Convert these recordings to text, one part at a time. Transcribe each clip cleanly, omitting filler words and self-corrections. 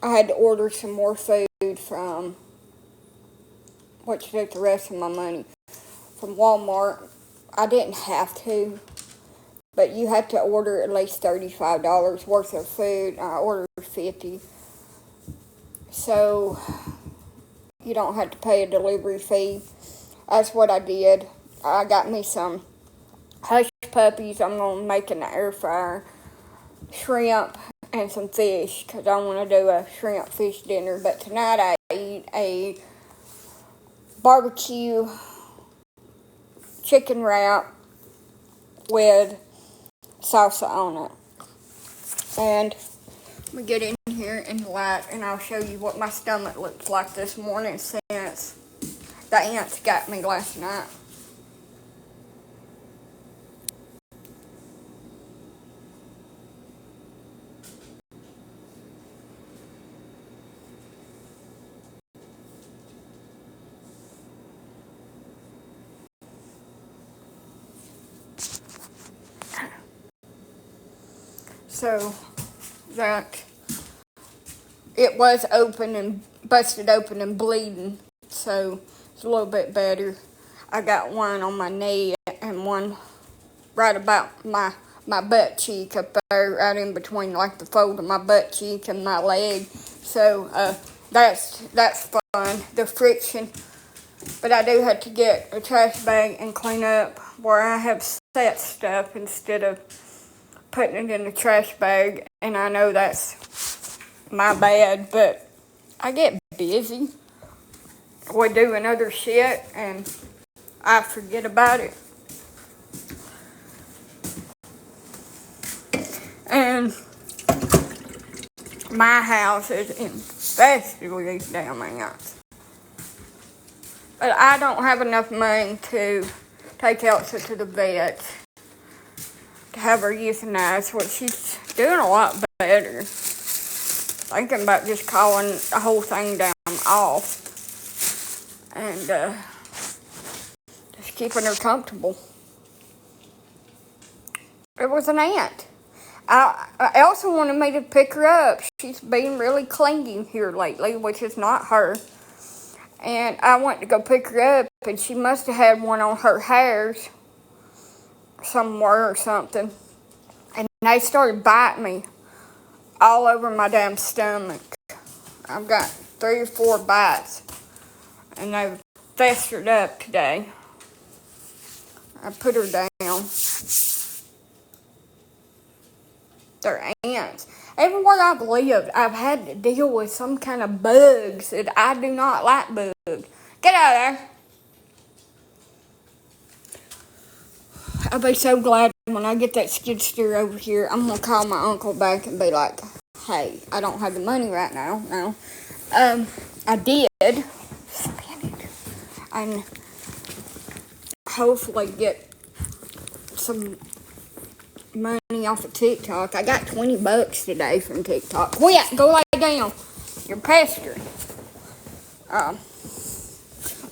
I had to order some more food from, what to do with the rest of my money, from Walmart. I didn't have to, but you had to order at least $35 worth of food. I ordered 50, so you don't have to pay a delivery fee. That's what I did. I got me some hush puppies I'm going to make in the air fryer, shrimp, and some fish, because I want to do a shrimp fish dinner. But tonight I eat a barbecue chicken wrap with salsa on it. And let me get in here in the light and I'll show you what my stomach looks like this morning since the ants got me last night. So that it was open and busted open and bleeding, so it's a little bit better. I got one on my knee and one right about my butt cheek up there, right in between like the fold of my butt cheek and my leg. So that's fun, the friction. But I do have to get a trash bag and clean up where I have set stuff instead of putting it in the trash bag. And I know that's my bad, but I get busy with doing other shit and I forget about it. And my house is infested with these damn ants. But I don't have enough money to take Elsa to the vet to have her euthanized, which she's doing a lot better. Thinking about just calling the whole thing down off and just keeping her comfortable. It was an ant. Elsa wanted me to pick her up. She's been really clingy here lately, which is not her. And I went to go pick her up, and she must have had one on her hairs somewhere or something. And they started biting me all over my damn stomach. I've got 3 or 4 bites, and they've festered up today. I put her down. They're ants. Everywhere I've lived, I've had to deal with some kind of bugs that I do not like bugs. Get out of there. I'll be so glad when I get that skid steer over here. I'm going to call my uncle back and be like, hey, I don't have the money right now. No. I did spend it. And hopefully get some money off of TikTok. I got $20 today from TikTok. Quit, go lay down. You're pestering.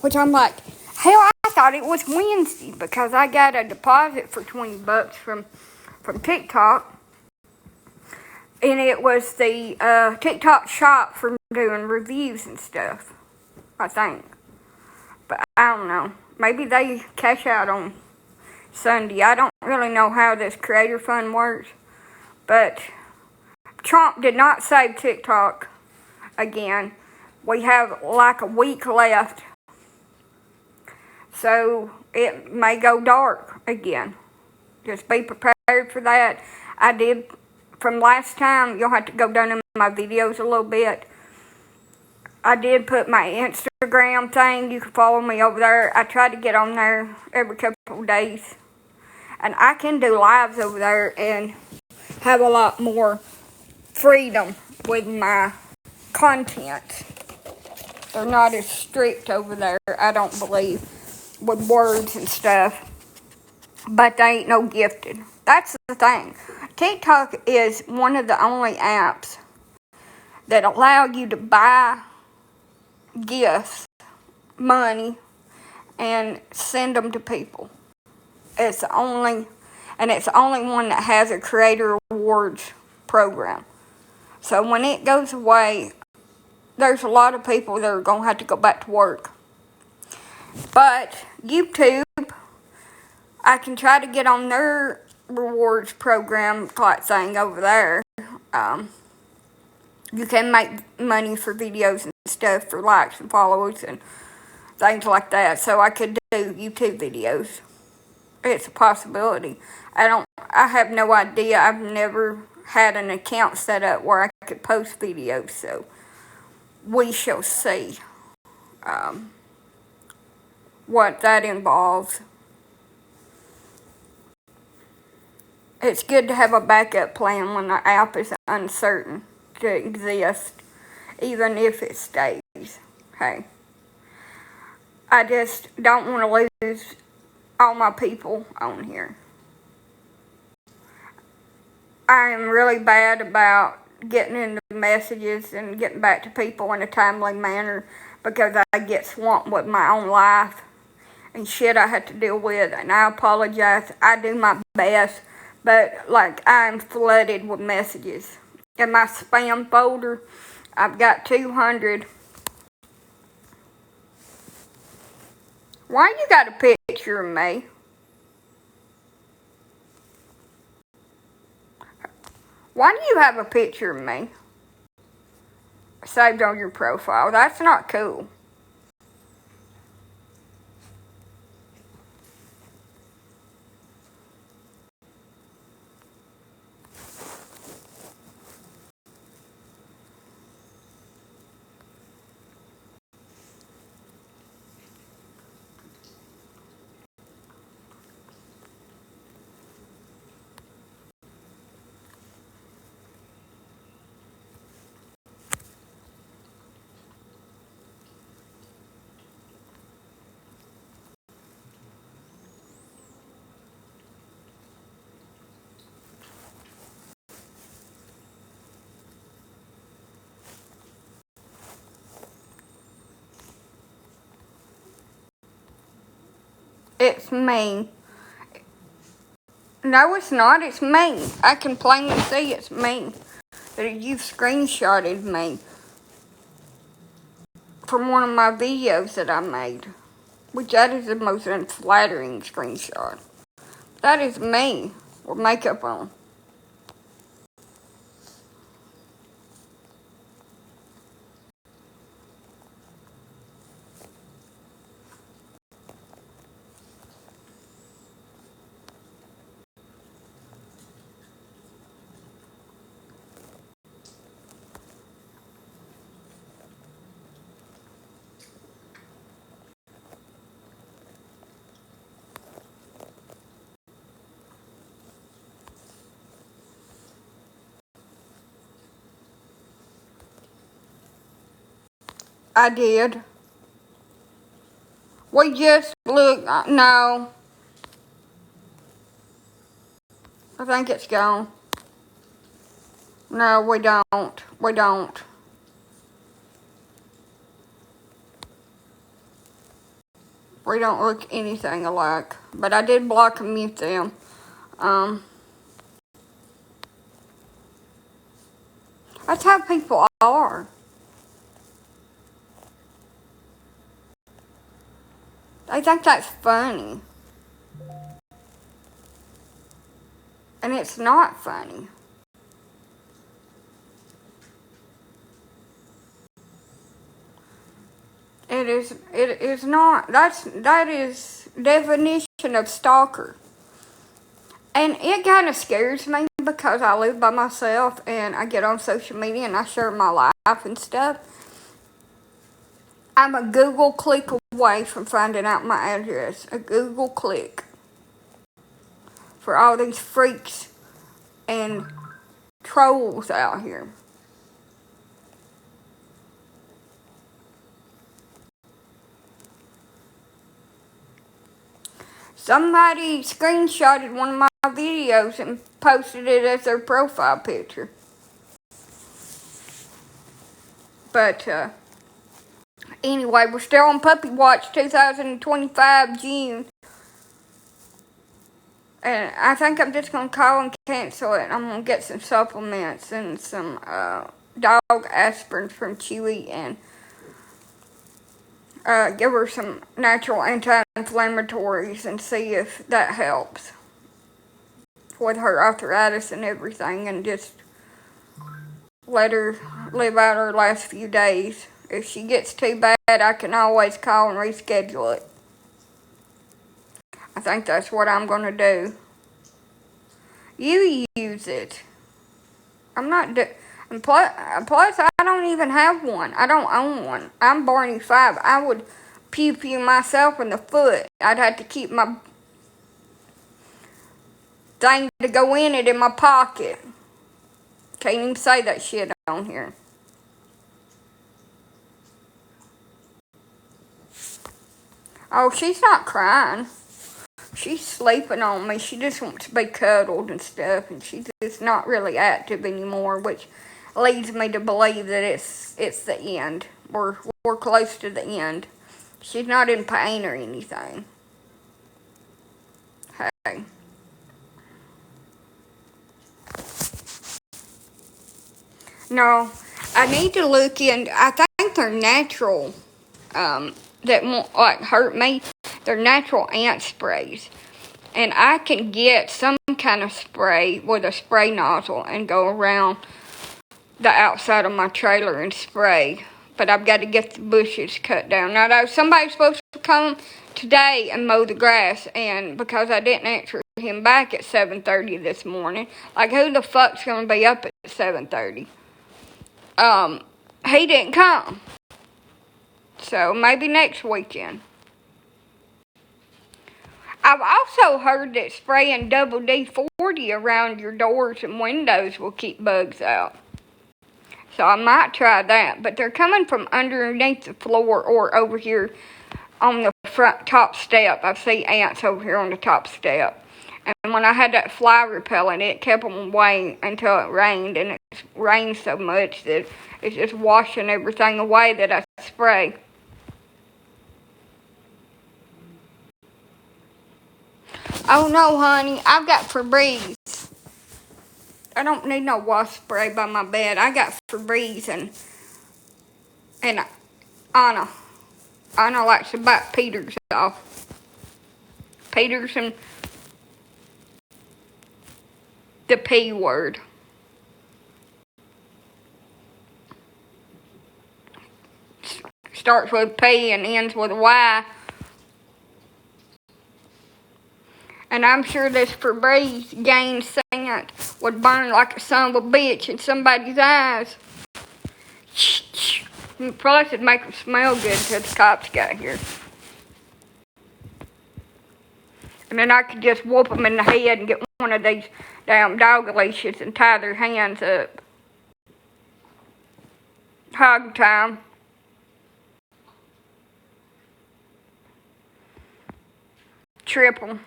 Which I'm like, hell, I thought it was Wednesday because I got a deposit for $20 from TikTok. And it was the TikTok shop for doing reviews and stuff, I think. But I don't know. Maybe they cash out on Sunday. I don't really know how this creator fund works. But Trump did not save TikTok again. We have like a week left. So it may go dark again. Just be prepared for that. I did, from last time, you'll have to go down in my videos a little bit. I did put my Instagram thing. You can follow me over there. I try to get on there every couple of days. And I can do lives over there and have a lot more freedom with my content. They're not as strict over there, I don't believe, with words and stuff. But they ain't no gifted. That's the thing. TikTok is one of the only apps that allow you to buy gifts, money, and send them to people. It's the only one that has a creator rewards program. So when it goes away, there's a lot of people that are going to have to go back to work. But YouTube, I can try to get on their rewards program type thing over there. You can make money for videos and stuff for likes and followers and things like that. So I could do YouTube videos. It's a possibility. I have no idea. I've never had an account set up where I could post videos. So we shall see what that involves. It's good to have a backup plan when the app is uncertain to exist, even if it stays. Hey, I just don't want to lose all my people on here. I am really bad about getting into messages and getting back to people in a timely manner because I get swamped with my own life and shit I have to deal with, and I apologize. I do my best, but like I'm flooded with messages. In my spam folder, I've got 200. Why you got a picture of me? Why do you have a picture of me saved on your profile? That's not cool. It's me. No, it's not. It's me. I can plainly see it's me. That you've screenshotted me from one of my videos that I made. Which that is the most unflattering screenshot. That is me with makeup on. I did. We just look. No. I think it's gone. No, we don't. We don't. We don't look anything alike. But I did block and mute them. That's how people are. They think that's funny. And it's not funny. It is not. That is definition of stalker. And it kind of scares me because I live by myself and I get on social media and I share my life and stuff. I'm a Google click away from finding out my address. A Google click. For all these freaks and trolls out here. Somebody screenshotted one of my videos and posted it as their profile picture. But, anyway, we're still on Puppy Watch 2025 June. And I think I'm just going to call and cancel it. I'm going to get some supplements and some dog aspirin from Chewy and give her some natural anti-inflammatories and see if that helps with her arthritis and everything, and just let her live out her last few days. If she gets too bad, I can always call and reschedule it. I think that's what I'm going to do. You use it. I'm not and plus, I don't even have one. I don't own one. I'm Barney 5. I would pew myself in the foot. I'd have to keep my thing to go in it in my pocket. Can't even say that shit on here. Oh, she's not crying. She's sleeping on me. She just wants to be cuddled and stuff, and she's just not really active anymore, which leads me to believe that it's the end. We're close to the end. She's not in pain or anything. Hey. No, I need to look in. I think they're natural. That won't like hurt me. They're natural ant sprays. And I can get some kind of spray with a spray nozzle and go around the outside of my trailer and spray. But I've got to get the bushes cut down. Now, somebody's supposed to come today and mow the grass, and because I didn't answer him back at 7:30 this morning, like, who the fuck's going to be up at 7:30? He didn't come. So maybe next weekend. I've also heard that spraying double D-40 around your doors and windows will keep bugs out. So I might try that. But they're coming from underneath the floor or over here on the front top step. I see ants over here on the top step. And when I had that fly repellent, it kept them away until it rained. And it rained so much that it's just washing everything away that I spray. Oh no, honey, I've got Febreze. I don't need no wasp spray by my bed. I got Febreze and Anna likes to bite Peter's off. Peter's and the P word. Starts with P and ends with Y. And I'm sure this Febreze gained scent would burn like a son of a bitch in somebody's eyes. Plus, it'd make them smell good until the cops got here. And then I could just whoop them in the head and get one of these damn dog leashes and tie their hands up. Hog time. Triple.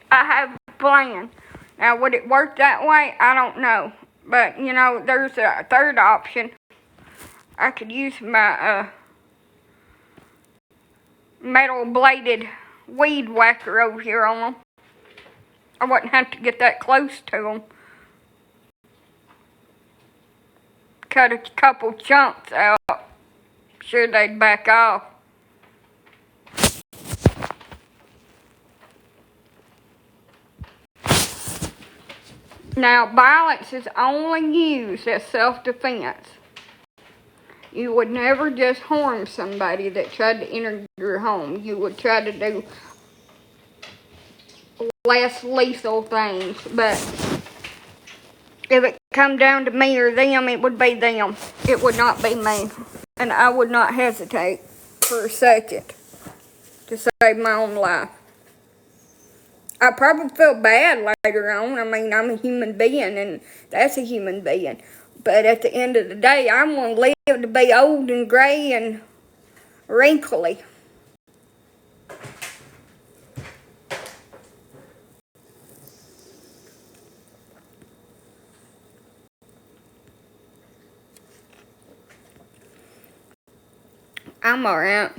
I have a plan. Now, would it work that way? I don't know. But, you know, there's a third option. I could use my metal-bladed weed whacker over here on them. I wouldn't have to get that close to them. Cut a couple chunks out. Sure they'd back off. Now, violence is only used as self-defense. You would never just harm somebody that tried to enter your home. You would try to do less lethal things. But if it come down to me or them, it would be them. It would not be me. And I would not hesitate for a second to save my own life. I probably feel bad later on. I mean, I'm a human being, and that's a human being. But at the end of the day, I'm going to live to be old and gray and wrinkly. I'm alright.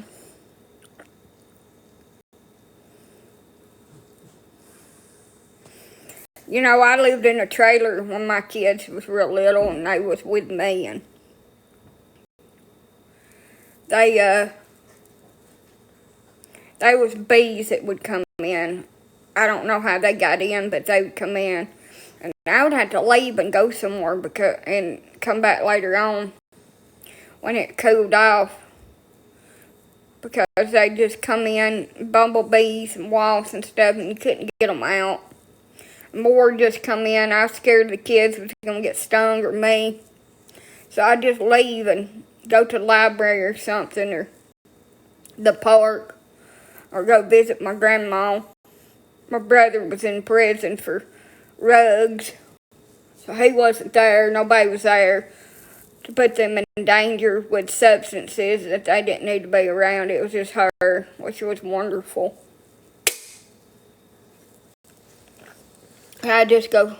You know, I lived in a trailer when my kids was real little and they was with me, and they was bees that would come in. I don't know how they got in, but they would come in. And I would have to leave and go somewhere and come back later on when it cooled off, because they just come in, bumblebees and wasps and stuff, and you couldn't get them out. More just come in. I was scared the kids was going to get stung or me. So I'd just leave and go to the library or something, or the park, or go visit my grandma. My brother was in prison for rugs, so he wasn't there. Nobody was there to put them in danger with substances that they didn't need to be around. It was just her, which was wonderful. I just go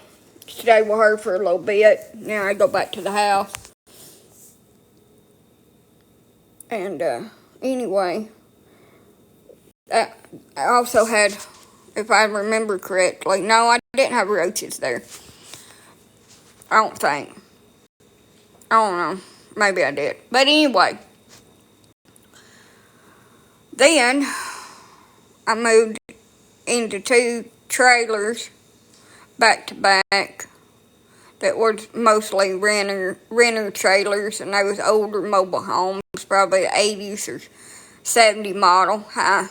stay with her for a little bit. Now I go back to the house. And anyway, I also had, if I remember correctly, no, I didn't have roaches there. I don't think. I don't know. Maybe I did. But anyway, then I moved into 2 trailers back to back that were mostly renter trailers, and they was older mobile homes, probably the 80s or 70 model. And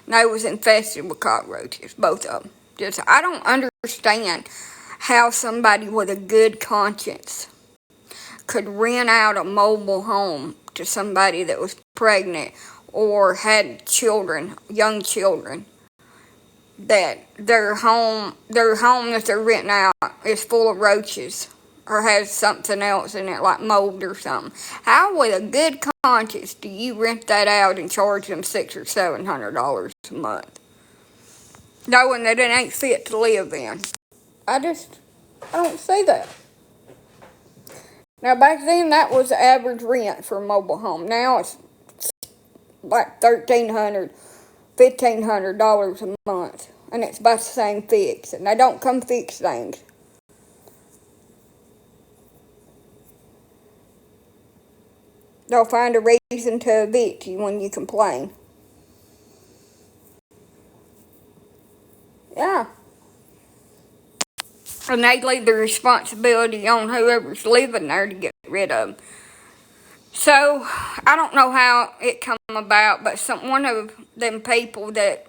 they was infested with cockroaches, both of them. Just, I don't understand how somebody with a good conscience could rent out a mobile home to somebody that was pregnant or had children, young children, that their home that they're renting out is full of roaches or has something else in it, like mold or something. How, with a good conscience, do you rent that out and charge them $600 or $700 a month, knowing that it ain't fit to live in? I don't see that. Now, back then, that was the average rent for a mobile home. Now it's like $1,300, $1,500 a month, and it's about the same fix, and they don't come fix things. They'll find a reason to evict you when you complain. Yeah. And they leave the responsibility on whoever's living there to get rid of them. So, I don't know how it come about, but one of them people that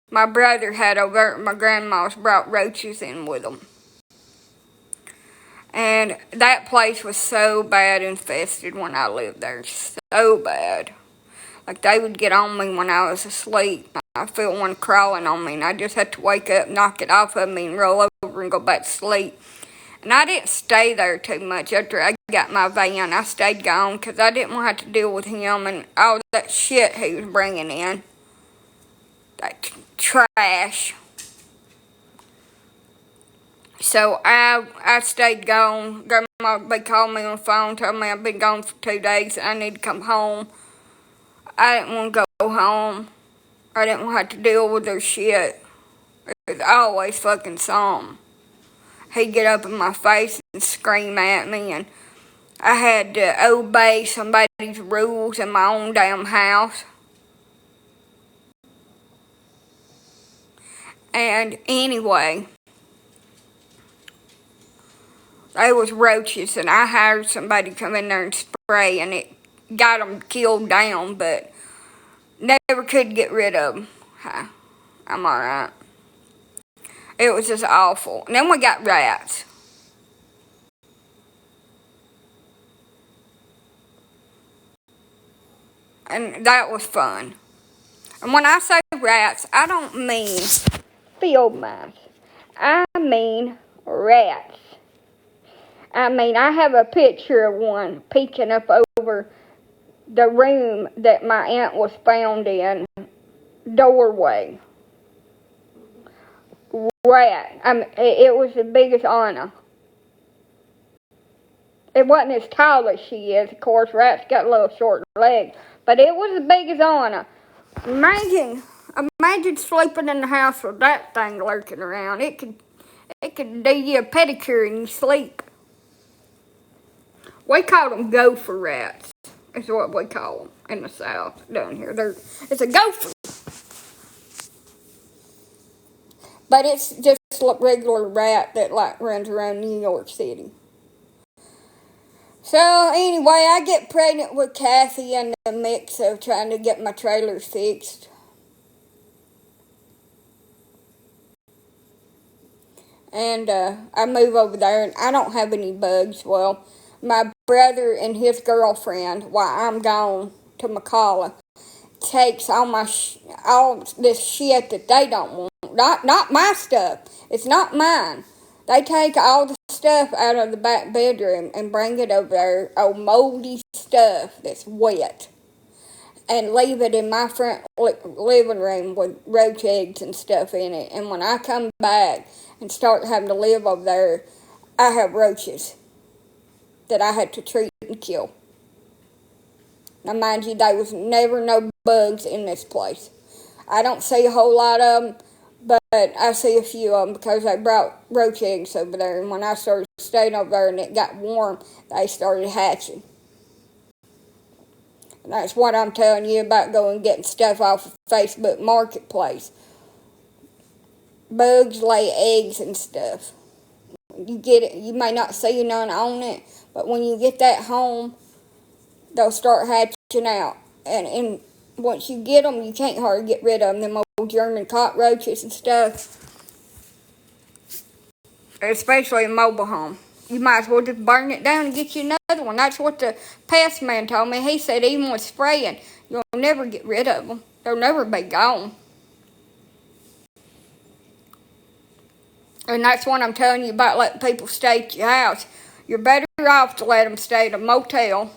my brother had over at my grandma's brought roaches in with them. And that place was so bad infested when I lived there. So bad. Like, they would get on me when I was asleep. I feel one crawling on me, and I just had to wake up, knock it off of me, and roll over and go back to sleep. And I didn't stay there too much after I got my van. I stayed gone because I didn't want to have to deal with him and all that shit he was bringing in. That trash. So I stayed gone. Grandma called me on the phone, told me I've been gone for 2 days and I need to come home. I didn't want to go home. I didn't want to have to deal with their shit. It was always fucking something. He'd get up in my face and scream at me, and I had to obey somebody's rules in my own damn house. And anyway, there was roaches, and I hired somebody to come in there and spray, and it got them killed down, but never could get rid of them. I'm alright. It was just awful. And then we got rats. And that was fun. And when I say rats, I don't mean field mice. I mean rats. I mean, I have a picture of one peeking up over the room that my aunt was found in. Doorway. Rat. It was as big as Anna. It wasn't as tall as she is. Of course, rats got little short legs. But it was as big as Anna. Imagine sleeping in the house with that thing lurking around. It could It could do you a pedicure in your sleep. We call them gopher rats. Is what we call them in the South down here. It's a gopher. But it's just a regular rat that like runs around New York City. So anyway, I get pregnant with Kathy in the mix of trying to get my trailer fixed. And I move over there and I don't have any bugs. Well, my brother and his girlfriend, while I'm gone to McCalla, takes all this shit that they don't want. Not my stuff. It's not mine. They take all the stuff out of the back bedroom and bring it over there, old moldy stuff that's wet, and leave it in my front living room with roach eggs and stuff in it. And when I come back and start having to live over there, I have roaches that I had to treat and kill. Now, mind you, there was never no bugs in this place. I don't see a whole lot of them, but I see a few of them because they brought roach eggs over there. And when I started staying over there and it got warm, they started hatching. And that's what I'm telling you about going and getting stuff off of Facebook Marketplace. Bugs lay eggs and stuff. You get it. You may not see none on it, but when you get that home, they'll start hatching out. And once you get them, you can't hardly get rid of them. Them old German cockroaches and stuff. Especially a mobile home. You might as well just burn it down and get you another one. That's what the pest man told me. He said even with spraying, you'll never get rid of them. They'll never be gone. And that's what I'm telling you about letting people stay at your house. You're better off to let them stay at a motel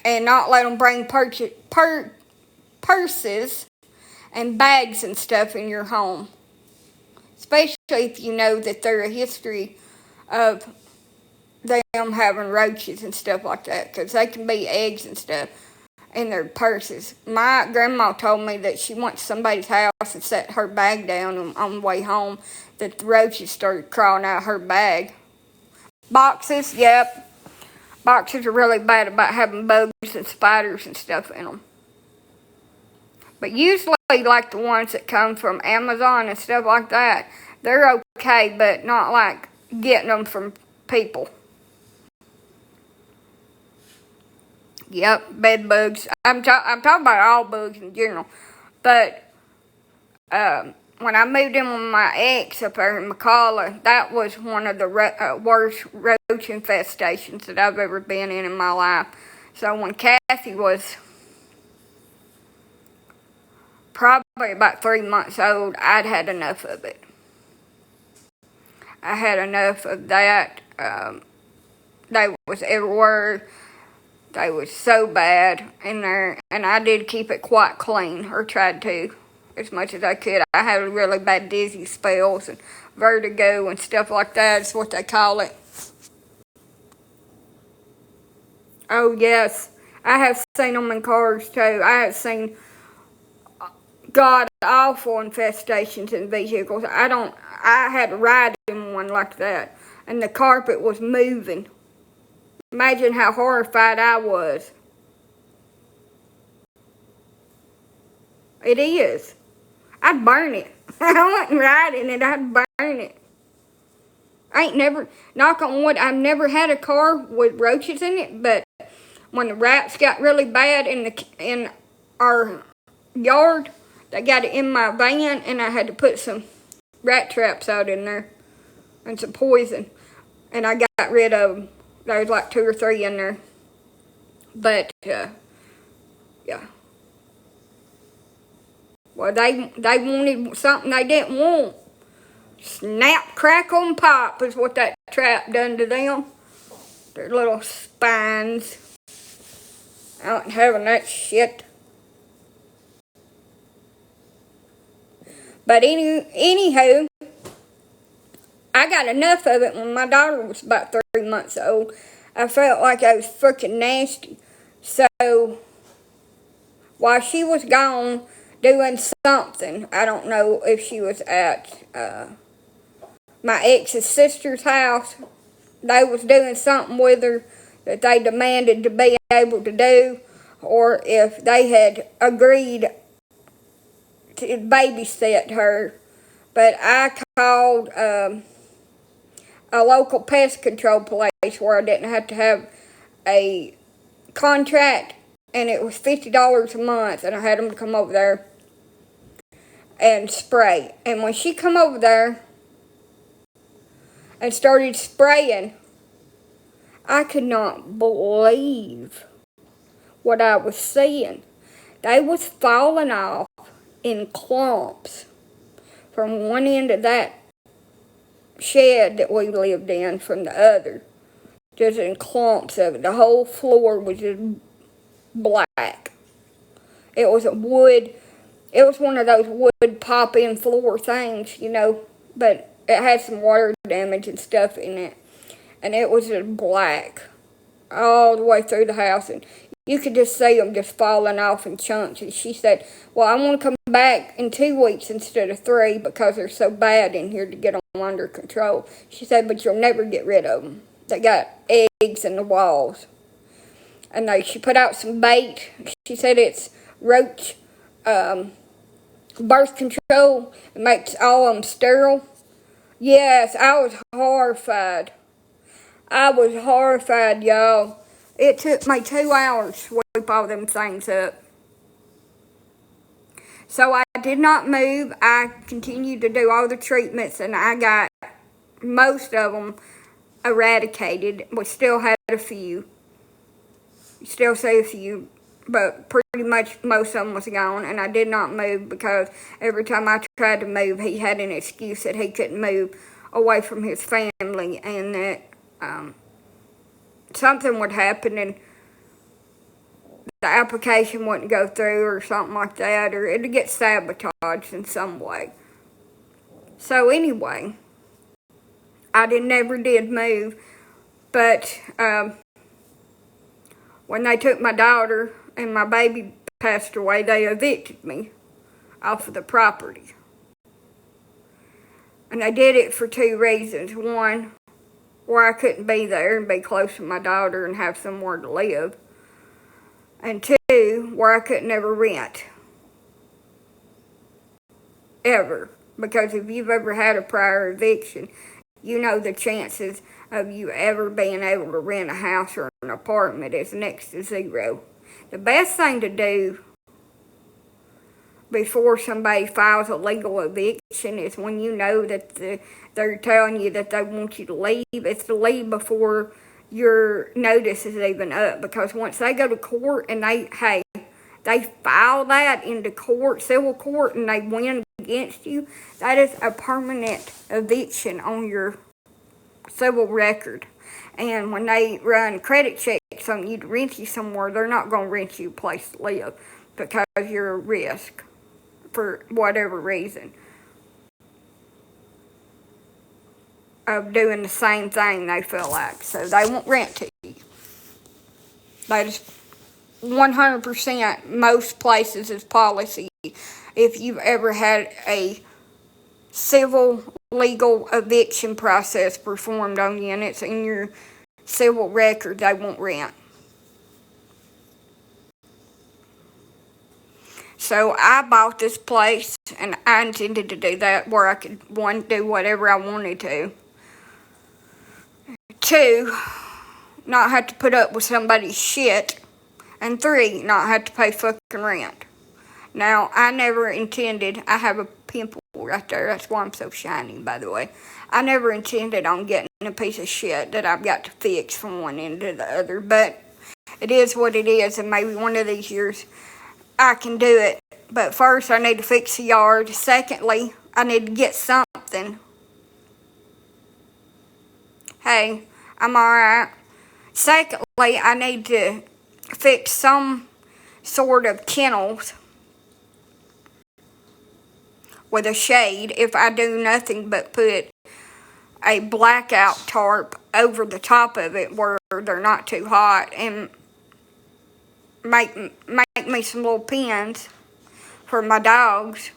and not let them bring purses and bags and stuff in your home. Especially if you know that there's a history of them having roaches and stuff like that. Because they can be eggs and stuff in their purses. My grandma told me that she went to somebody's house and set her bag down on the way home, that the roaches started crawling out of her bag. Boxes, yep. Boxes are really bad about having bugs and spiders and stuff in them. But usually, like the ones that come from Amazon and stuff like that, they're okay, but not like getting them from people. Yep, bed bugs. I'm talking about all bugs in general. But when I moved in with my ex up there in McCalla, that was one of the worst roach infestations that I've ever been in my life. So when Kathy was probably about 3 months old, I'd had enough of it. I had enough of that. They was everywhere. They was so bad in there, and I did keep it quite clean, or tried to, as much as I could. I had really bad dizzy spells and vertigo and stuff like that is what they call it. Oh yes, I have seen them in cars too. I have seen god-awful infestations in vehicles. I had to ride in one like that, and the carpet was moving. Imagine how horrified I was. It is. I'd burn it. I wouldn't ride in it, I'd burn it. I ain't never, knock on wood, I've never had a car with roaches in it, but when the rats got really bad in our yard, they got it in my van, and I had to put some rat traps out in there and some poison, and I got rid of them. There was like 2 or 3 in there, but yeah. Well, they wanted something they didn't want. Snap, crackle, and pop is what that trap done to them. Their little spines. I ain't having that shit. But anywho, I got enough of it when my daughter was about 3 months old. I felt like I was freaking nasty. So, while she was gone, doing something. I don't know if she was at my ex's sister's house. They was doing something with her that they demanded to be able to do, or if they had agreed to babysit her. But I called a local pest control place where I didn't have to have a contract, and it was $50 a month, and I had them to come over there and spray. And when she come over there and started spraying, I could not believe what I was seeing. They was falling off in clumps from one end of that shed that we lived in from the other. Just in clumps of it. The whole floor was just black. It was one of those wood pop-in floor things, but it had some water damage and stuff in it. And it was just black all the way through the house, and you could just see them just falling off in chunks. And she said, well, I want to come back in 2 weeks instead of 3 because they're so bad in here to get them under control. She said, but you'll never get rid of them. They got eggs in the walls. And she put out some bait. She said it's roach birth control. It makes all of them sterile. Yes, I was horrified. Y'all. It took me 2 hours to sweep all them things up. So I did not move. I continued to do all the treatments, and I got most of them eradicated. We still had a few. Still see a few, but pretty much most of them was gone, and I did not move because every time I tried to move, he had an excuse that he couldn't move away from his family, and that something would happen and the application wouldn't go through or something like that, or it'd get sabotaged in some way. So anyway, I never did move, but when they took my daughter and my baby passed away, they evicted me off of the property. And they did it for 2 reasons. One, where I couldn't be there and be close to my daughter and have somewhere to live. And 2, where I couldn't ever rent. Ever. Because if you've ever had a prior eviction, you know the chances of you ever being able to rent a house or an apartment is next to 0. The best thing to do before somebody files a legal eviction is when you know that they're telling you that they want you to leave. It's to leave before your notice is even up, because once they go to court and they file that into court, civil court, and they win against you, that is a permanent eviction on your civil record. And when they run credit checks on you to rent you somewhere, they're not going to rent you a place to live because you're a risk for whatever reason of doing the same thing they feel like. So they won't rent to you. That is 100% most places' policy. If you've ever had a civil legal eviction process performed on you and it's in your civil record, they won't rent. So I bought this place, and I intended to do that where I could, 1, do whatever I wanted to. 2, not have to put up with somebody's shit. And 3, not have to pay fucking rent. Now, I never intended, I have a pimple right there, that's why I'm so shiny, by the way. I never intended on getting a piece of shit that I've got to fix from one end to the other, but it is what it is, and maybe one of these years I can do it. But first, I need to fix the yard. Secondly, I need to get something. Hey, I'm alright. Secondly, I need to fix some sort of kennels with a shade if I do nothing but put a blackout tarp over the top of it where they're not too hot, and make me some little pens for my dogs.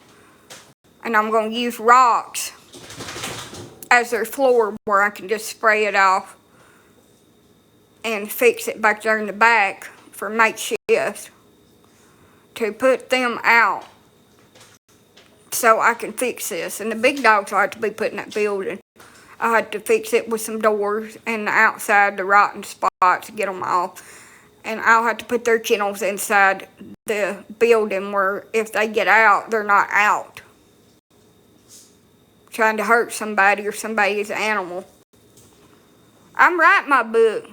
And I'm going to use rocks as their floor where I can just spray it off and fix it back there in the back for makeshift to put them out so I can fix this. And the big dogs I have to be put in that building. I had to fix it with some doors and the outside, the rotten spots, to get them off. And I'll have to put their kennels inside the building where if they get out, they're not out trying to hurt somebody or somebody's animal. I'm writing my book.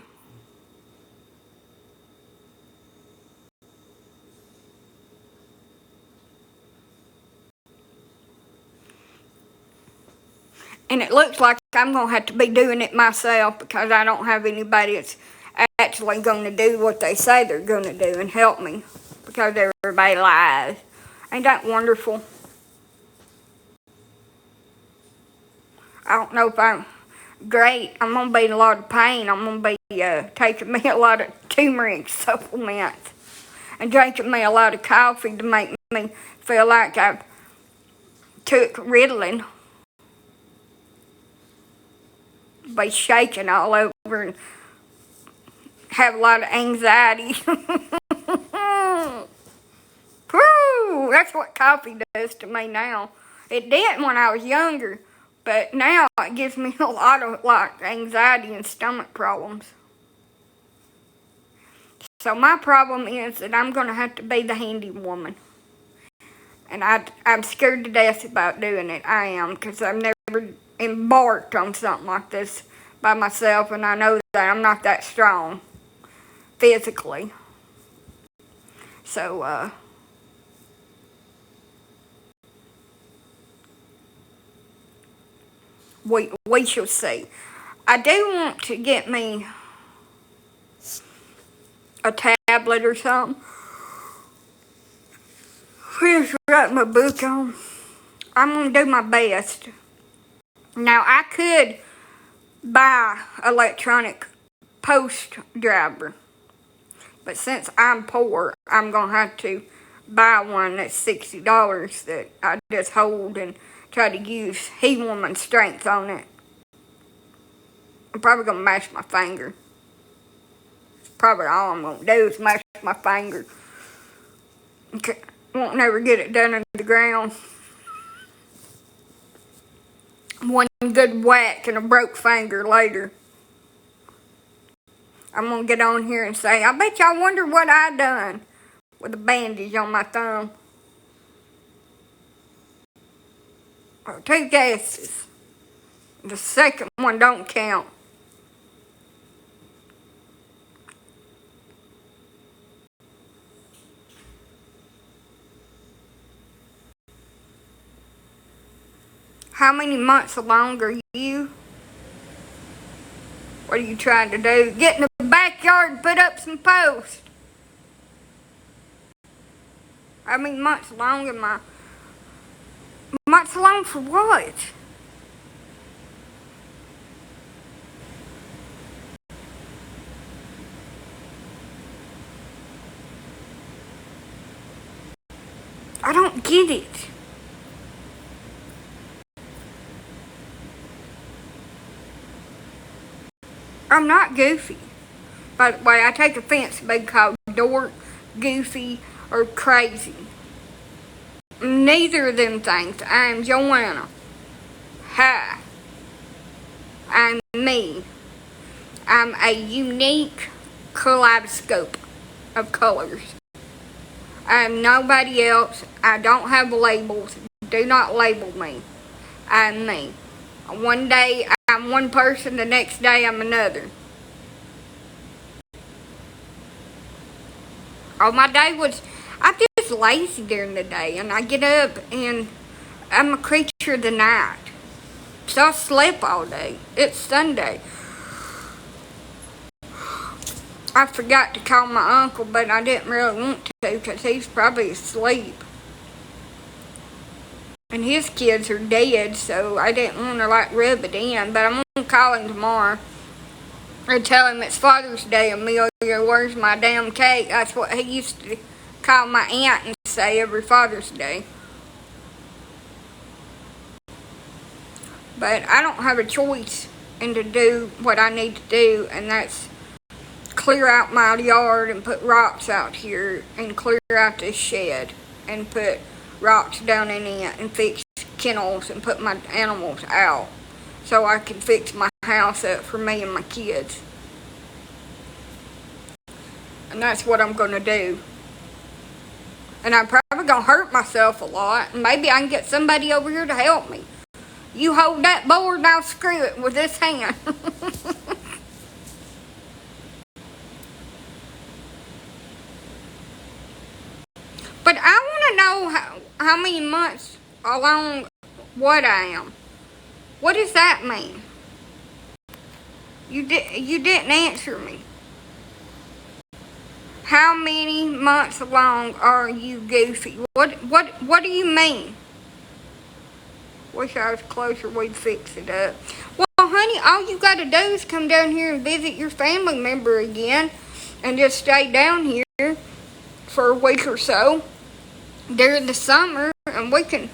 And it looks like I'm going to have to be doing it myself because I don't have anybody that's actually going to do what they say they're going to do and help me because everybody lies. Ain't that wonderful? I don't know if I'm great. I'm going to be in a lot of pain. I'm going to be taking me a lot of turmeric supplements and drinking me a lot of coffee to make me feel like I've took Ritalin. Be shaking all over and have a lot of anxiety. Whew, that's what coffee does to me now. It didn't when I was younger, but now it gives me a lot of anxiety and stomach problems. So my problem is that I'm going to have to be the handy woman. And I'm scared to death about doing it. I am, because I've never embarked on something like this by myself, and I know that I'm not that strong physically. So, we shall see. I do want to get me a tablet or something. Just write my book on. I'm going to do my best. Now, I could buy electronic post driver, but since I'm poor, I'm going to have to buy one that's $60 that I just hold and try to use he-woman strength on it. I'm probably going to mash my finger. Probably all I'm going to do is mash my finger. Okay. Won't never get it done in the ground. One good whack and a broke finger later. I'm going to get on here and say, I bet y'all wonder what I done with a bandage on my thumb. Or 2 guesses. The second one don't count. How many months along are you? What are you trying to do? Get in the backyard and put up some posts. How many months along am I? Months along for what? I don't get it. I'm not goofy. By the way, I take offense to being called dork, goofy, or crazy. Neither of them things. I'm Joanna. Hi. I'm me. I'm a unique kaleidoscope of colors. I'm nobody else. I don't have labels. Do not label me. I'm me. One day I'm one person, the next day I'm another. Oh, my day was, I'm just lazy during the day, and I get up and I'm a creature of the night. So I sleep all day. It's Sunday. I forgot to call my uncle, but I didn't really want to because he's probably asleep. And his kids are dead, so I didn't want to rub it in, but I'm going to call him tomorrow and tell him it's Father's Day, Amelia, where's my damn cake? That's what he used to call my aunt and say, every Father's Day. But I don't have a choice in to do what I need to do, and that's clear out my yard and put rocks out here and clear out this shed and put rocks down in it and fix kennels and put my animals out so I can fix my house up for me and my kids. And that's what I'm going to do. And I'm probably going to hurt myself a lot, and maybe I can get somebody over here to help me. You hold that board and I'll screw it with this hand. But I want to know how many months along what I am. What does that mean? You didn't answer me. How many months along are you, Goofy? What do you mean? Wish I was closer, we'd fix it up. Well, honey, all you gotta do is come down here and visit your family member again and just stay down here for a week or so during the summer, and we can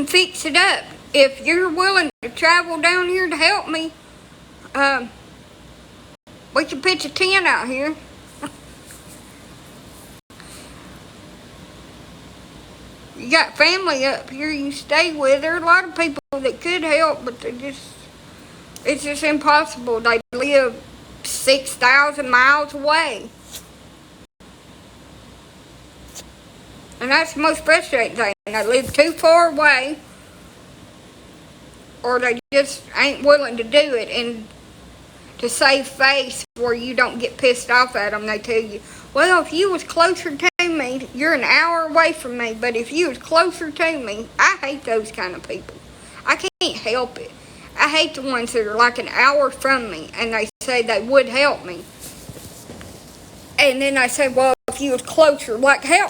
fix it up. If you're willing to travel down here to help me, we can pitch a tent out here. You got family up here you stay with. There are a lot of people that could help, but it's just impossible. They live 6,000 miles away. And that's the most frustrating thing. They live too far away, or they just ain't willing to do it. And to save face where you don't get pissed off at them, they tell you, well, if you was closer to me, you're an hour away from me, but if you was closer to me, I hate those kind of people. I can't help it. I hate the ones that are like an hour from me, and they say they would help me. And then I say, well, if you was closer, like how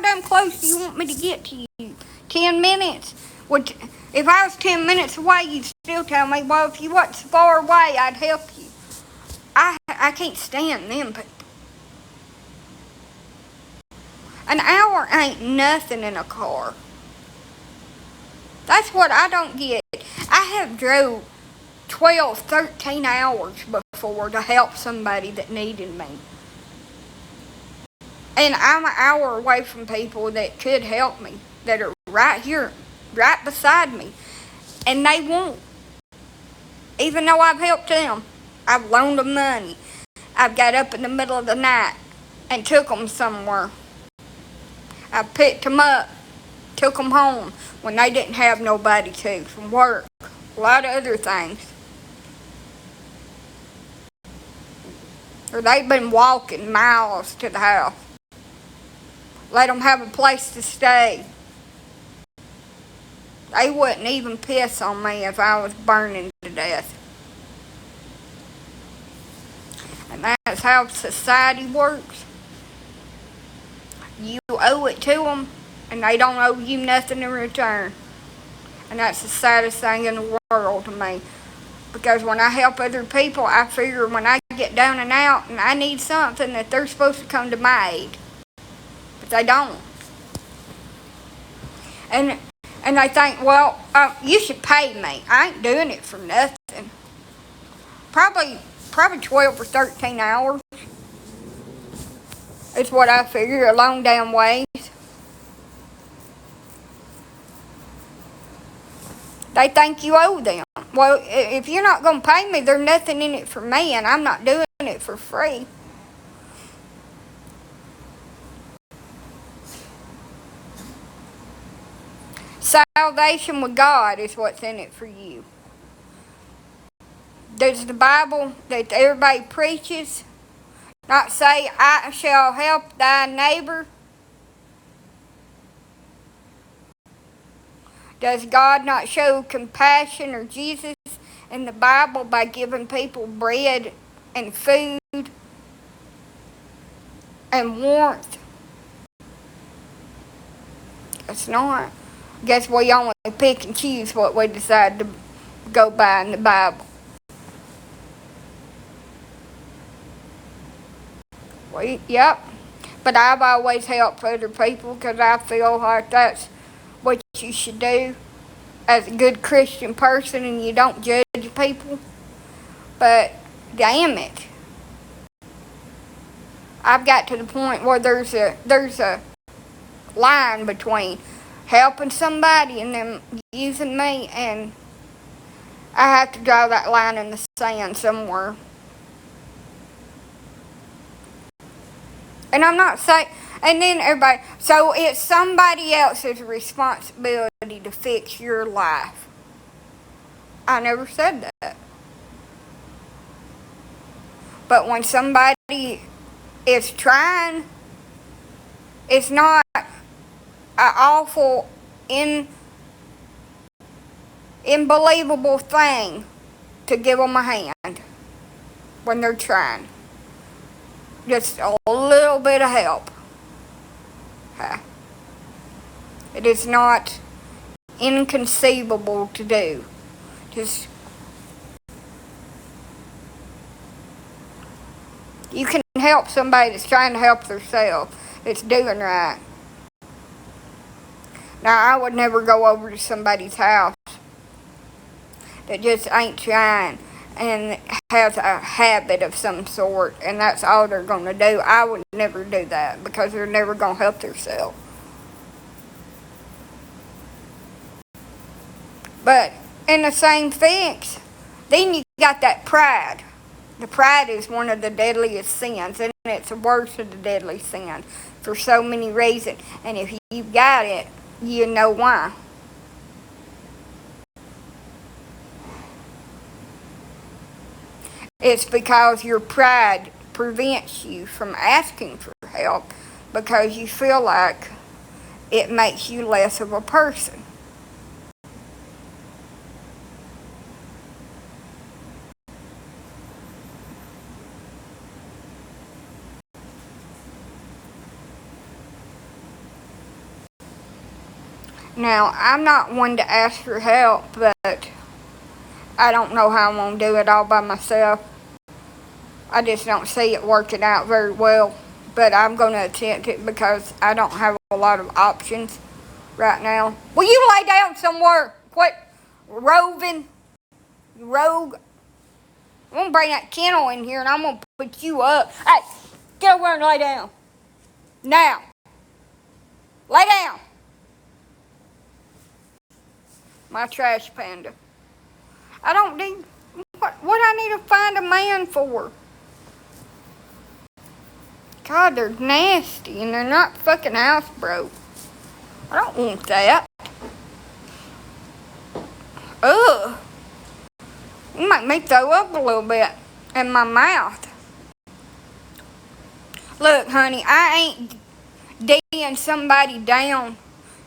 damn close do you want me to get to you? 10 minutes? If I was 10 minutes away, you'd still tell me, well, if you wasn't so far away, I'd help you. I can't stand them people. An hour ain't nothing in a car. That's what I don't get. I have drove 12, 13 hours before to help somebody that needed me. And I'm an hour away from people that could help me, that are right here, right beside me. And they won't. Even though I've helped them. I've loaned them money. I've got up in the middle of the night and took them somewhere. I picked them up, took them home when they didn't have nobody to, from work. A lot of other things. Or they've been walking miles to the house. Let them have a place to stay. They wouldn't even piss on me if I was burning to death. And that's how society works. You owe it to them, and they don't owe you nothing in return. And that's the saddest thing in the world to me. Because when I help other people, I figure when I get down and out and I need something, that they're supposed to come to my aid. But they don't. And they think, well, you should pay me. I ain't doing it for nothing. Probably 12 or 13 hours. It's what I figure, a long damn ways. They think you owe them. Well, if you're not going to pay me, there's nothing in it for me, and I'm not doing it for free. Salvation with God is what's in it for you. Does the Bible that everybody preaches not say, I shall help thy neighbor? Does God not show compassion or Jesus in the Bible by giving people bread and food and warmth? It's not. Guess we only pick and choose what we decide to go by in the Bible. Yep. But I've always helped other people because I feel like that's what you should do as a good Christian person, and you don't judge people. But damn it, I've got to the point where there's a line between helping somebody and them using me, and I have to draw that line in the sand somewhere. And I'm not saying, and then everybody, so it's somebody else's responsibility to fix your life. I never said that. But when somebody is trying, it's not an awful, unbelievable thing to give them a hand when they're trying. Just a little bit of help. It is not inconceivable to do. Just, you can help somebody that's trying to help themselves, that's doing right. Now, I would never go over to somebody's house that just ain't trying and has a habit of some sort, and that's all they're going to do. I would never do that because they're never going to help themselves. But in the same fix, then you got that pride. The pride is one of the deadliest sins, and it's the worst of the deadly sins for so many reasons. And if you've got it, you know why. It's because your pride prevents you from asking for help because you feel like it makes you less of a person. Now, I'm not one to ask for help, but I don't know how I'm going to do it all by myself. I just don't see it working out very well, but I'm going to attempt it because I don't have a lot of options right now. Will you lay down somewhere? Quit roving, you rogue. I'm going to bring that kennel in here and I'm going to put you up. Hey, get over and lay down. Now. Lay down. My trash panda. I don't need, what I need to find a man for? God, they're nasty and they're not fucking housebroke. I don't want that. Ugh. You make me throw up a little bit in my mouth. Look, honey, I ain't D'ing somebody down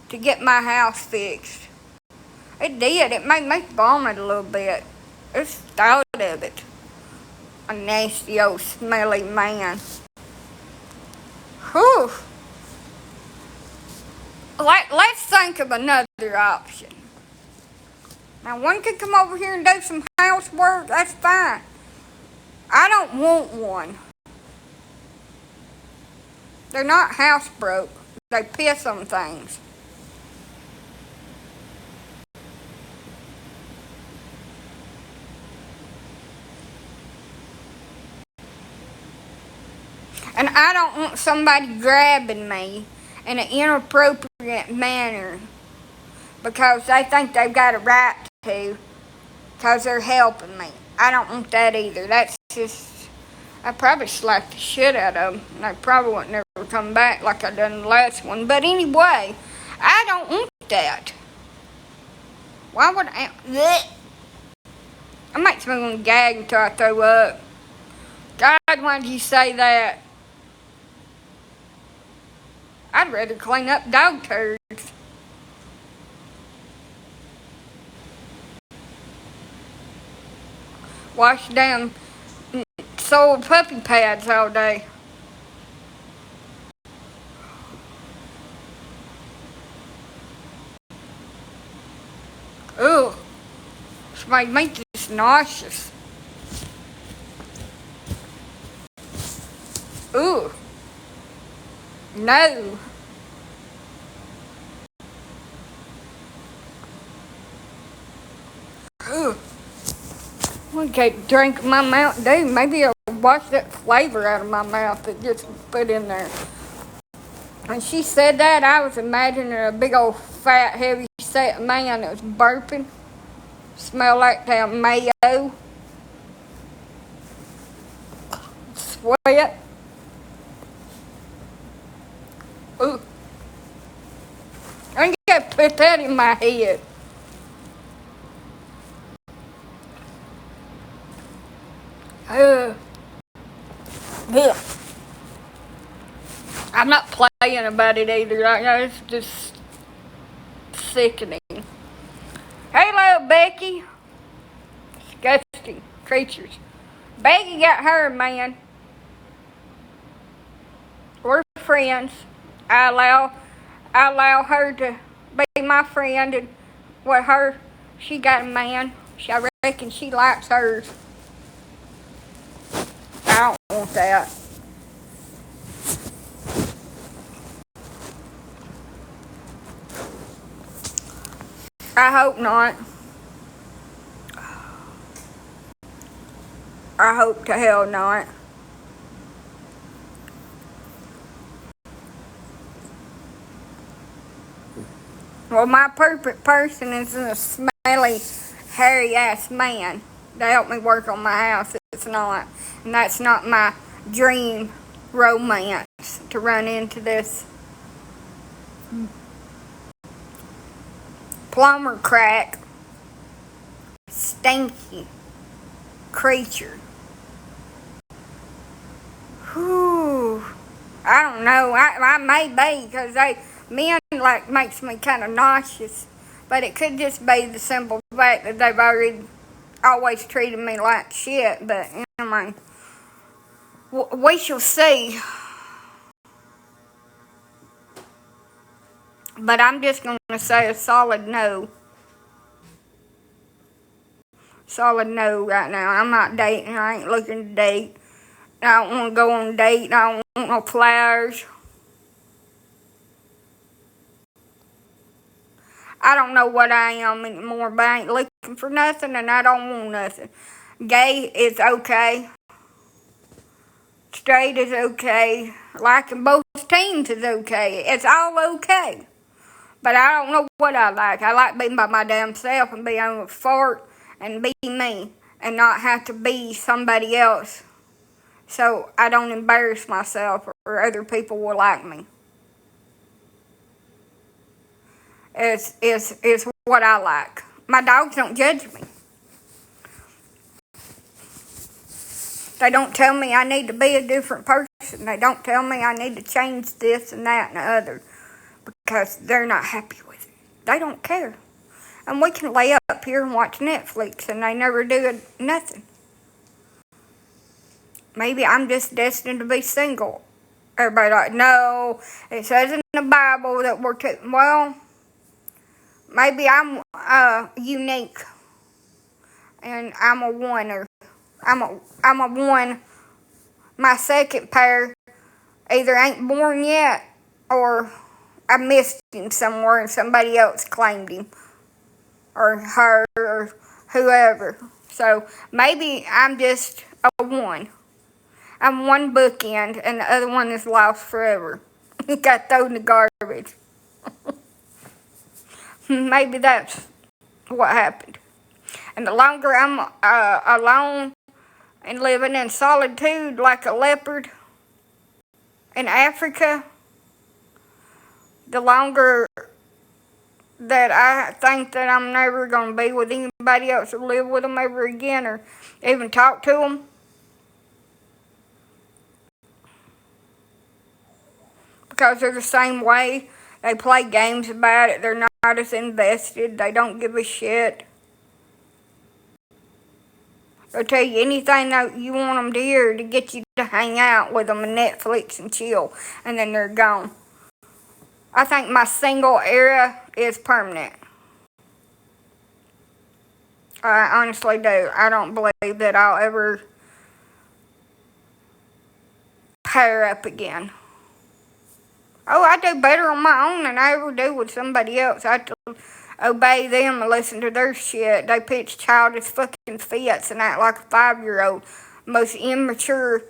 to get my house fixed. It did. It made me vomit a little bit. It's thought of it. A nasty old smelly man. Whew. Let's think of another option. Now, one could come over here and do some housework. That's fine. I don't want one. They're not housebroke. They piss on things. And I don't want somebody grabbing me in an inappropriate manner because they think they've got a right to because they're helping me. I don't want that either. That's just, I probably slapped the shit out of them. And they probably won't never come back like I done the last one. But anyway, I don't want that. Why would I? Bleh. It makes me want to gag until I throw up. God, why did you say that? I'd rather clean up dog turds. Wash down soiled puppy pads all day. Ooh, it's made me just nauseous. Ooh. No. Ugh. I can't drink my Mountain Dew. Maybe I'll wash that flavor out of my mouth that gets put in there. When she said that, I was imagining a big old fat, heavy set man that was burping. Smell like that mayo. Sweat. Ooh. I got to put that in my head. Ugh. Ugh. I'm not playing about it either. It's just sickening. Hello, Becky. Disgusting creatures. Becky got her man. We're friends. I allow her to be my friend, and with her, she got a man. I reckon she likes hers. I don't want that. I hope not. I hope to hell not. Well, my perfect person is a smelly, hairy-ass man to help me work on my house. It's not. And that's not my dream romance, to run into this plumber crack, stinky creature. Whew. I don't know. I may be, because men like makes me kind of nauseous. But it could just be the simple fact that they've always treated me like shit. But anyway, we shall see. But I'm just going to say a solid no. Solid no right now. I'm not dating. I ain't looking to date. I don't want to go on a date. I don't want no flowers. I don't know what I am anymore, but I ain't looking for nothing, and I don't want nothing. Gay is okay. Straight is okay. Liking both teams is okay. It's all okay. But I don't know what I like. I like being by my damn self and being able to fart and be me and not have to be somebody else, so I don't embarrass myself or other people will like me. It's what I like. My dogs don't judge me. They don't tell me I need to be a different person. They don't tell me I need to change this and that and the other, because they're not happy with it. They don't care. And we can lay up here and watch Netflix and they never do nothing. Maybe I'm just destined to be single. Everybody like, no, it says in the Bible that we're well, maybe I'm unique and I'm a oneer. I'm a one. My second pair either ain't born yet or I missed him somewhere and somebody else claimed him. Or her or whoever. So maybe I'm just a one. I'm one bookend and the other one is lost forever. Got thrown in the garbage. Maybe that's what happened. And the longer I'm alone and living in solitude like a leopard in Africa, the longer that I think that I'm never going to be with anybody else or live with them ever again or even talk to them. Because they're the same way. They play games about it. They're not as invested. They don't give a shit. They'll tell you anything that you want them to hear to get you to hang out with them and Netflix and chill. And then they're gone. I think my single era is permanent. I honestly do. I don't believe that I'll ever pair up again. Oh, I do better on my own than I ever do with somebody else. I have to obey them and listen to their shit. They pitch childish fucking fits and act like a 5-year-old. Most immature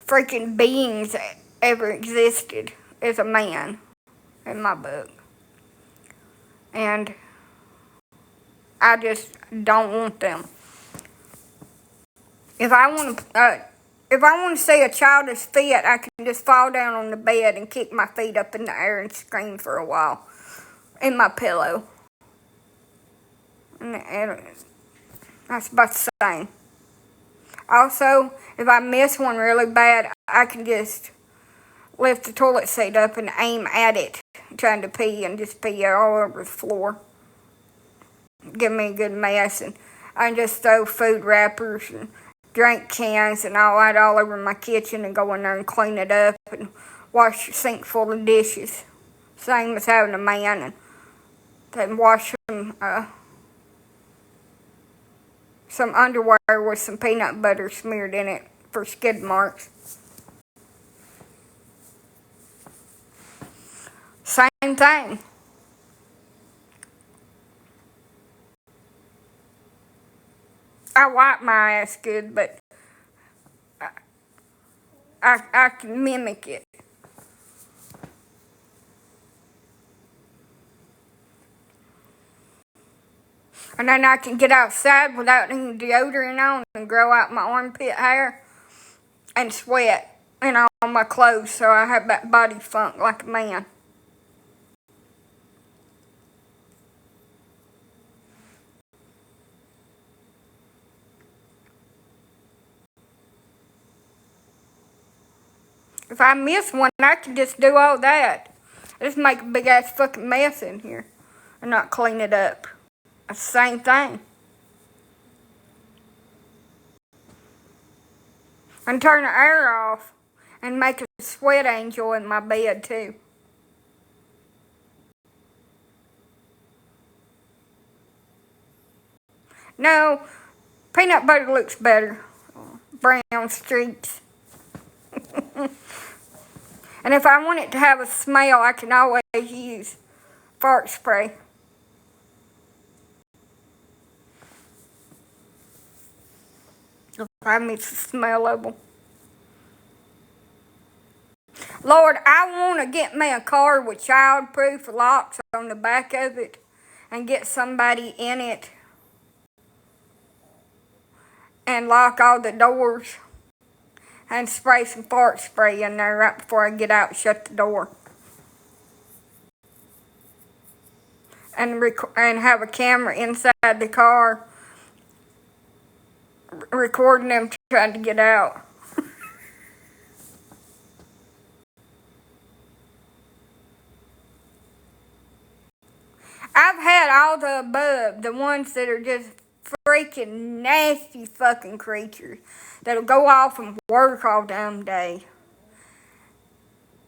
freaking beings that ever existed as a man in my book. And I just don't want them. If I want to see a childish fit, I can just fall down on the bed and kick my feet up in the air and scream for a while in my pillow. And that's about the same. Also, if I miss one really bad, I can just lift the toilet seat up and aim at it, trying to pee, and just pee all over the floor. Give me a good mess, and I can just throw food wrappers and drink cans and all that all over my kitchen and go in there and clean it up and wash the sink full of dishes. Same as having a man, and then wash some underwear with some peanut butter smeared in it for skid marks. Same thing. I wipe my ass good, but I can mimic it. And then I can get outside without any deodorant on and grow out my armpit hair and sweat and all my clothes, so I have that body funk like a man. If I miss one, I can just do all that. Just make a big ass fucking mess in here and not clean it up. It's the same thing. And turn the air off and make a sweat angel in my bed too. No, peanut butter looks better. Brown streaks. And if I want it to have a smell, I can always use fart spray. If I miss the smell of them. Lord, I want to get me a car with child-proof locks on the back of it and get somebody in it and lock all the doors and spray some fart spray in there right before I get out and shut the door. And have a camera inside the car recording them trying to get out. I've had all the above, the ones that are just freaking nasty fucking creatures that'll go off and work all damn day,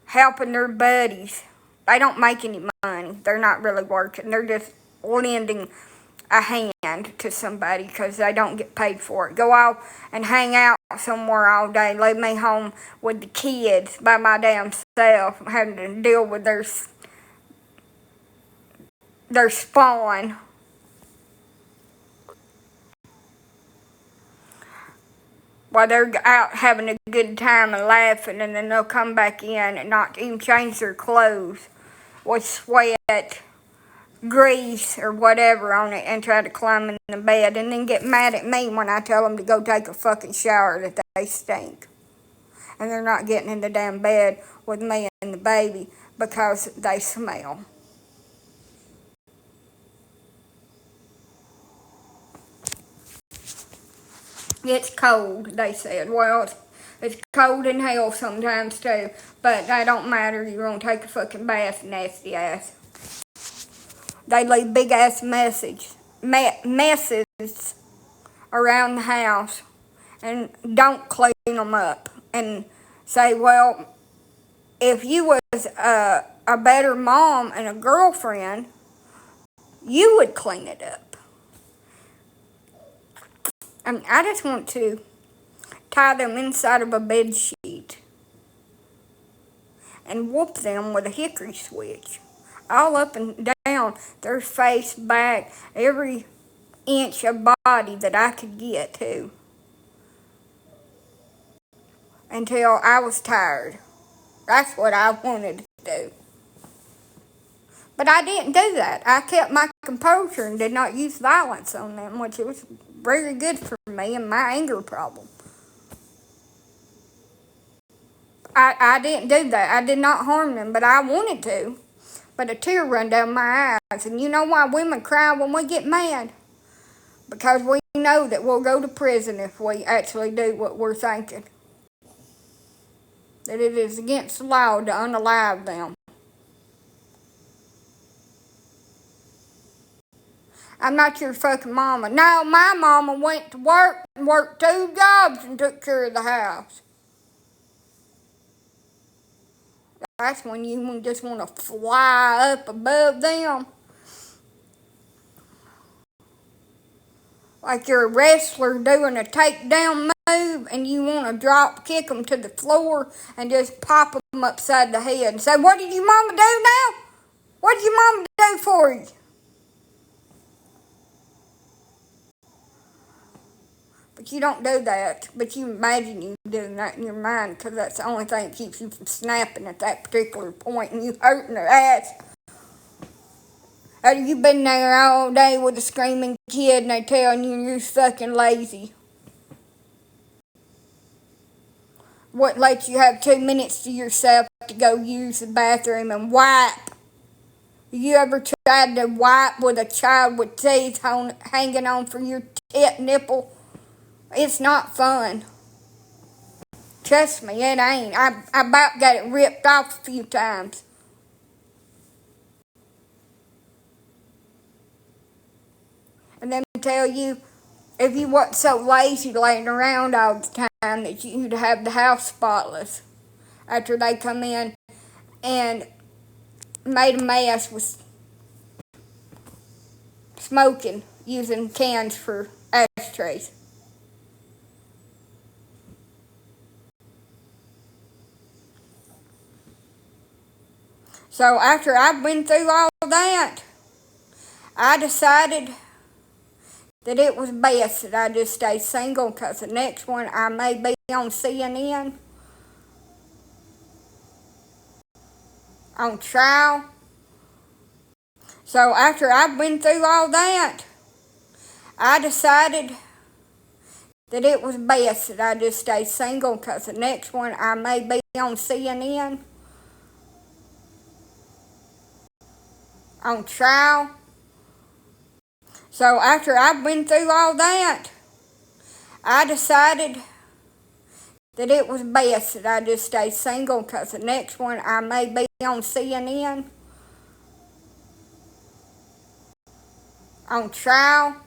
helping their buddies. They don't make any money. They're not really working. They're just lending a hand to somebody because they don't get paid for it. Go off and hang out somewhere all day. Leave me home with the kids by my damn self, having to deal with their spawn. While they're out having a good time and laughing, and then they'll come back in and not even change their clothes with sweat, grease, or whatever on it and try to climb in the bed and then get mad at me when I tell them to go take a fucking shower that they stink. And they're not getting in the damn bed with me and the baby because they smell. It's cold, they said. Well, it's cold in hell sometimes too, but that don't matter. You're gonna take a fucking bath, nasty ass. They leave big ass messes around the house and don't clean them up and say, well, if you was a better mom and a girlfriend, you would clean it up. I just want to tie them inside of a bed sheet and whoop them with a hickory switch. All up and down their face, back, every inch of body that I could get to. Until I was tired. That's what I wanted to do. But I didn't do that. I kept my composure and did not use violence on them, which was very good for me and my anger problem. I didn't do that. I did not harm them, but I wanted to. But a tear run down my eyes. And you know why women cry when we get mad? Because we know that we'll go to prison if we actually do what we're thinking. That it is against the law to unalive them. I'm not your fucking mama. No, my mama went to work and worked 2 jobs and took care of the house. That's when you just want to fly up above them. Like you're a wrestler doing a takedown move and you want to drop kick them to the floor and just pop them upside the head and say, what did your mama do now? What did your mama do for you? But you don't do that. But you imagine you doing that in your mind because that's the only thing that keeps you from snapping at that particular point and you hurting their ass. Or you've been there all day with a screaming kid and they telling you you're fucking lazy. What lets you have 2 minutes to yourself to go use the bathroom and wipe? You ever tried to wipe with a child with teeth hanging on from your tit nipple? It's not fun. Trust me, it ain't. I about got it ripped off a few times. And then tell you, if you wasn't so lazy laying around all the time that you'd have the house spotless after they come in and made a mess with smoking using cans for ashtrays. So after I've been through all that, I decided that it was best that I just stay single because the next one I may be on CNN, on trial. So after I've been through all that, I decided that it was best that I just stay single because the next one I may be on CNN, on trial. So after I've been through all that, I decided that it was best that I just stay single because the next one I may be on CNN, on trial.